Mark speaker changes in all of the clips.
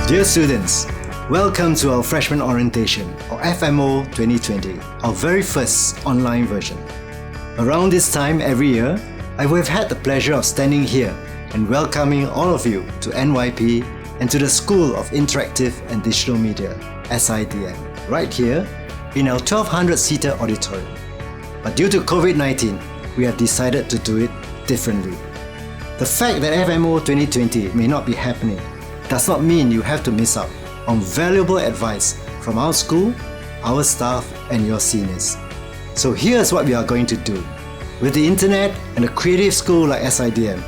Speaker 1: Dear students, welcome to our Freshman Orientation, or FMO 2020, our very first online version. Around this time every year, I will have had the pleasure of standing here and welcoming all of you to NYP and to the School of Interactive and Digital Media, SIDM, right here in our 1200-seater auditorium. But due to COVID-19, we have decided to do it differently. The fact that FMO 2020 may not be happening does not mean you have to miss out on valuable advice from our school, our staff, and your seniors. So here's what we are going to do. With the internet and a creative school like SIDM,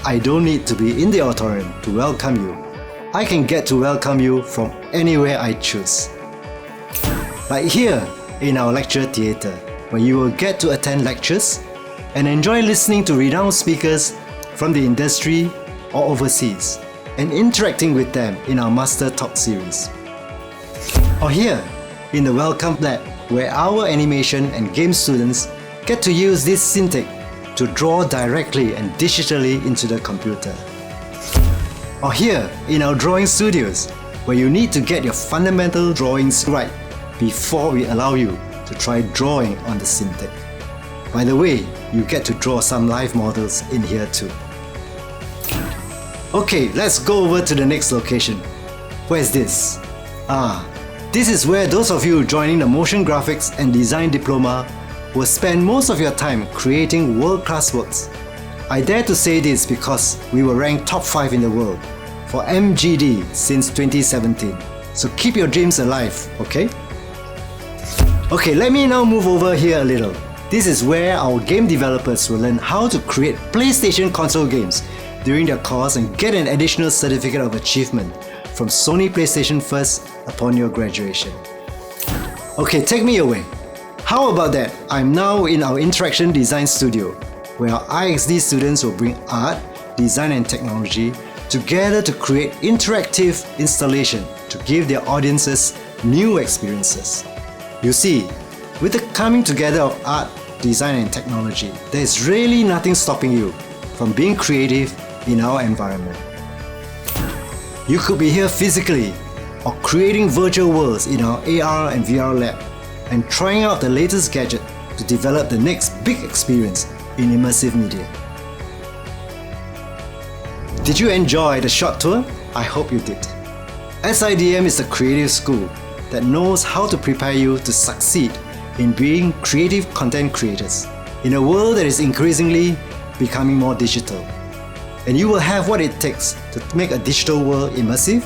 Speaker 1: I don't need to be in the auditorium to welcome you. I can get to welcome you from anywhere I choose. Like here in our lecture theatre, where you will get to attend lectures and enjoy listening to renowned speakers from the industry or overseas, and interacting with them in our Master Talk series. Or here, in the Welcome Lab, where our animation and game students get to use this Cintiq to draw directly and digitally into the computer. Or here, in our drawing studios, where you need to get your fundamental drawings right before we allow you to try drawing on the Cintiq. By the way, you get to draw some live models in here too. Okay, let's go over to the next location. Where's this? This is where those of you joining the Motion Graphics and Design Diploma will spend most of your time creating world-class works. I dare to say this because we were ranked top 5 in the world for MGD since 2017. So keep your dreams alive, okay? Okay, let me now move over here a little. This is where our game developers will learn how to create PlayStation console games during their course and get an additional certificate of achievement from Sony PlayStation First upon your graduation. Okay, take me away. How about that? I'm now in our Interaction Design Studio, where our IXD students will bring art, design and technology together to create interactive installation to give their audiences new experiences. You see, with the coming together of art, design and technology, there is really nothing stopping you from being creative in our environment. You could be here physically or creating virtual worlds in our AR and VR lab and trying out the latest gadget to develop the next big experience in immersive media. Did you enjoy the short tour? I hope you did. SIDM is a creative school that knows how to prepare you to succeed in being creative content creators in a world that is increasingly becoming more digital. And you will have what it takes to make a digital world immersive,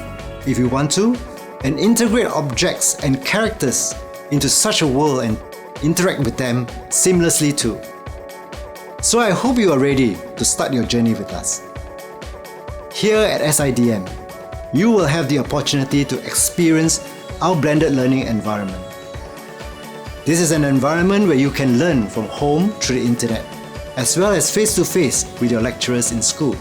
Speaker 1: if you want to, and integrate objects and characters into such a world and interact with them seamlessly too. So I hope you are ready to start your journey with us. Here at SIDM, you will have the opportunity to experience our blended learning environment. This is an environment where you can learn from home through the internet, as well as face-to-face with your lecturers in school.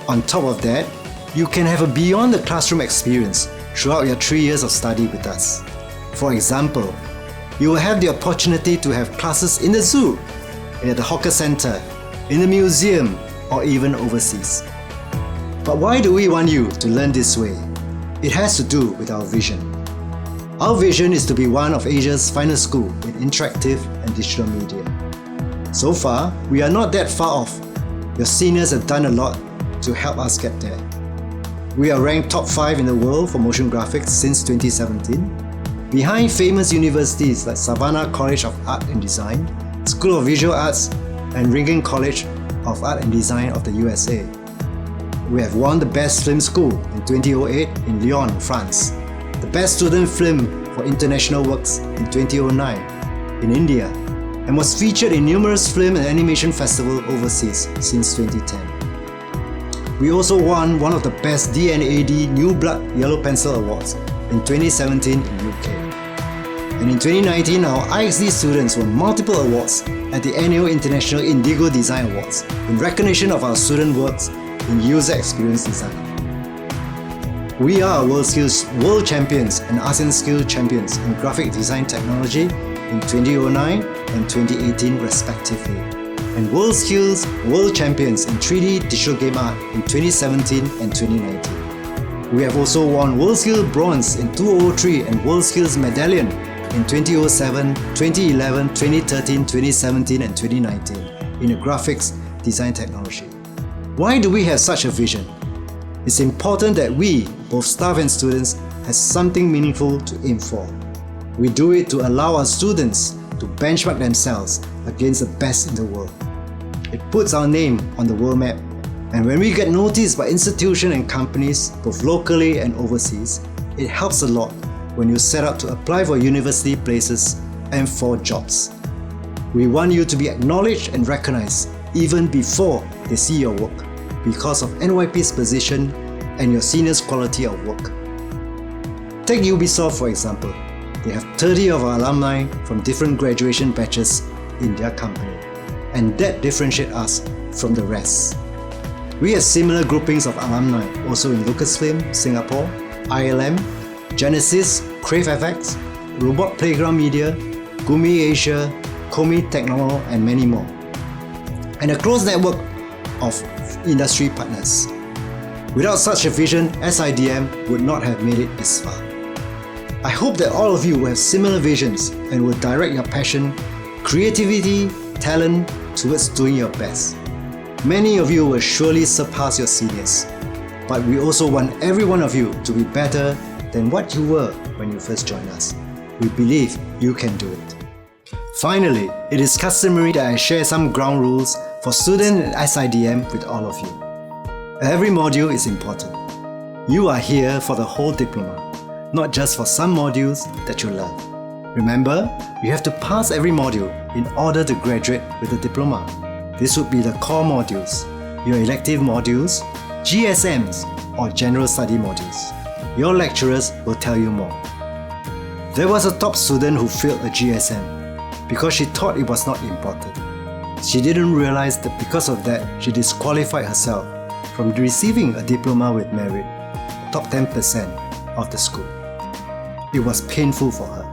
Speaker 1: On top of that, you can have a beyond the classroom experience throughout your 3 years of study with us. For example, you will have the opportunity to have classes in the zoo, at the hawker center, in the museum, or even overseas. But why do we want you to learn this way? It has to do with our vision. Our vision is to be one of Asia's finest schools in interactive and digital media. So far, we are not that far off. Your seniors have done a lot to help us get there. We are ranked top 5 in the world for motion graphics since 2017, behind famous universities like Savannah College of Art and Design, School of Visual Arts, and Ringen College of Art and Design of the USA. We have won the Best Film School in 2008 in Lyon, France, the Best Student Film for International Works in 2009 in India, and was featured in numerous film and animation festivals overseas since 2010. We also won one of the Best D&AD New Blood Yellow Pencil Awards in 2017 in UK. And in 2019, our IXD students won multiple awards at the annual International Indigo Design Awards in recognition of our student works in user experience design. We are WorldSkills World Champions and ASEAN Skill Champions in Graphic Design Technology in 2009 and 2018 respectively, and WorldSkills World Champions in 3D Digital Game Art in 2017 and 2019. We have also won WorldSkills Bronze in 2003 and WorldSkills Medallion in 2007, 2011, 2013, 2017 and 2019 in the graphics design technology. Why do we have such a vision? It's important that we, both staff and students, have something meaningful to aim for. We do it to allow our students to benchmark themselves against the best in the world. It puts our name on the world map, and when we get noticed by institutions and companies, both locally and overseas, it helps a lot when you set out to apply for university places and for jobs. We want you to be acknowledged and recognized even before they see your work because of NYP's position and your seniors' quality of work. Take Ubisoft for example. They have 30 of our alumni from different graduation batches in their company, and that differentiates us from the rest. We have similar groupings of alumni also in Lucasfilm, Singapore, ILM, Genesis, CraveFX, Robot Playground Media, Gumi Asia, Komi Technolo, and many more. And a close network of industry partners. Without such a vision, SIDM would not have made it this far. I hope that all of you will have similar visions and will direct your passion, creativity, talent towards doing your best. Many of you will surely surpass your seniors, but we also want every one of you to be better than what you were when you first joined us. We believe you can do it. Finally, it is customary that I share some ground rules for students at SIDM with all of you. Every module is important. You are here for the whole diploma, not just for some modules that you learn. Remember, you have to pass every module in order to graduate with a diploma. This would be the core modules, your elective modules, GSMs, or general study modules. Your lecturers will tell you more. There was a top student who failed a GSM because she thought it was not important. She didn't realize that because of that, she disqualified herself from receiving a diploma with merit, top 10% of the school. It was painful for her.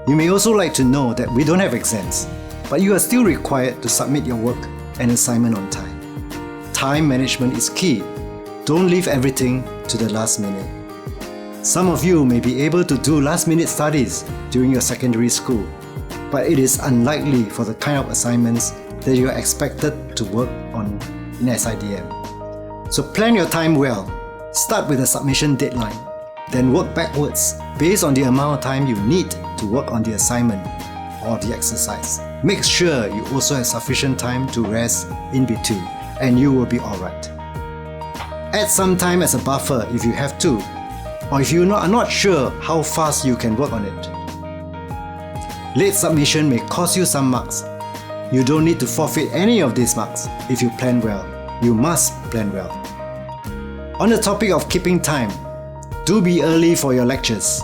Speaker 1: You may also like to know that we don't have exams, but you are still required to submit your work and assignment on time. Time management is key. Don't leave everything to the last minute. Some of you may be able to do last-minute studies during your secondary school, but it is unlikely for the kind of assignments that you are expected to work on in SIDM. So plan your time well. Start with a submission deadline, then work backwards based on the amount of time you need to work on the assignment or the exercise. Make sure you also have sufficient time to rest in between, and you will be alright. Add some time as a buffer if you have to, or if you are not sure how fast you can work on it. Late submission may cost you some marks. You don't need to forfeit any of these marks if you plan well. You must plan well. On the topic of keeping time, do be early for your lectures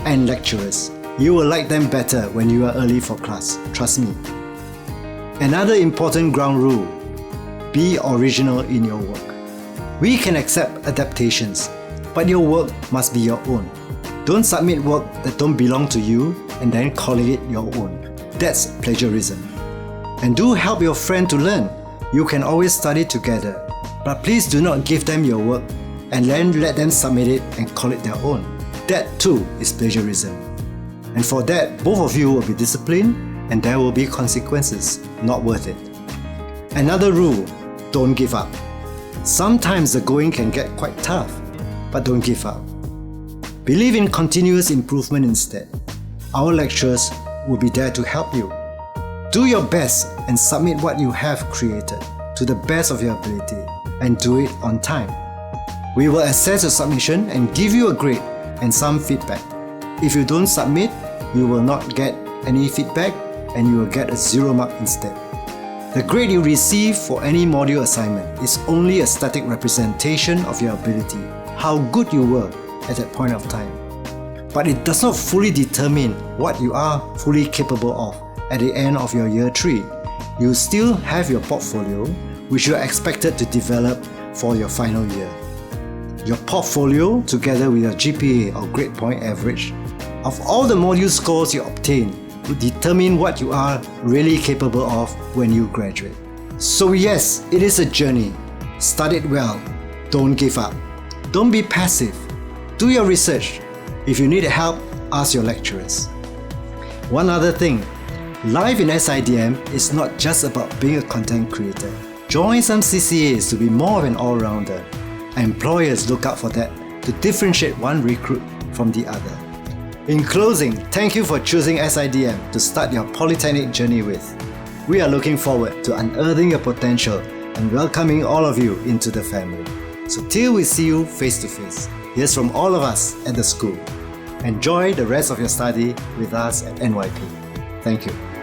Speaker 1: and lecturers. You will like them better when you are early for class, trust me. Another important ground rule: be original in your work. We can accept adaptations, but your work must be your own. Don't submit work that don't belong to you and then calling it your own. That's plagiarism. And do help your friend to learn. You can always study together, but please do not give them your work and then let them submit it and call it their own. That too is plagiarism. And for that, both of you will be disciplined and there will be consequences. Not worth it. Another rule: don't give up. Sometimes the going can get quite tough, but don't give up. Believe in continuous improvement instead. Our lecturers will be there to help you. Do your best and submit what you have created to the best of your ability, and do it on time. We will assess your submission and give you a grade and some feedback. If you don't submit, you will not get any feedback and you will get a 0 mark instead. The grade you receive for any module assignment is only a static representation of your ability, how good you were at that point of time. But it does not fully determine what you are fully capable of at the end of your year 3. You still have your portfolio, which you are expected to develop for your final year. Your portfolio, together with your GPA or grade point average, of all the module scores you obtain, will determine what you are really capable of when you graduate. So yes, it is a journey. Start it well. Don't give up. Don't be passive. Do your research. If you need help, ask your lecturers. One other thing, life in SIDM is not just about being a content creator. Join some CCAs to be more of an all-rounder. Employers look out for that to differentiate one recruit from the other. In closing, thank you for choosing SIDM to start your polytechnic journey with. We are looking forward to unearthing your potential and welcoming all of you into the family. So till we see you face to face, here's from all of us at the school. Enjoy the rest of your study with us at NYP. Thank you.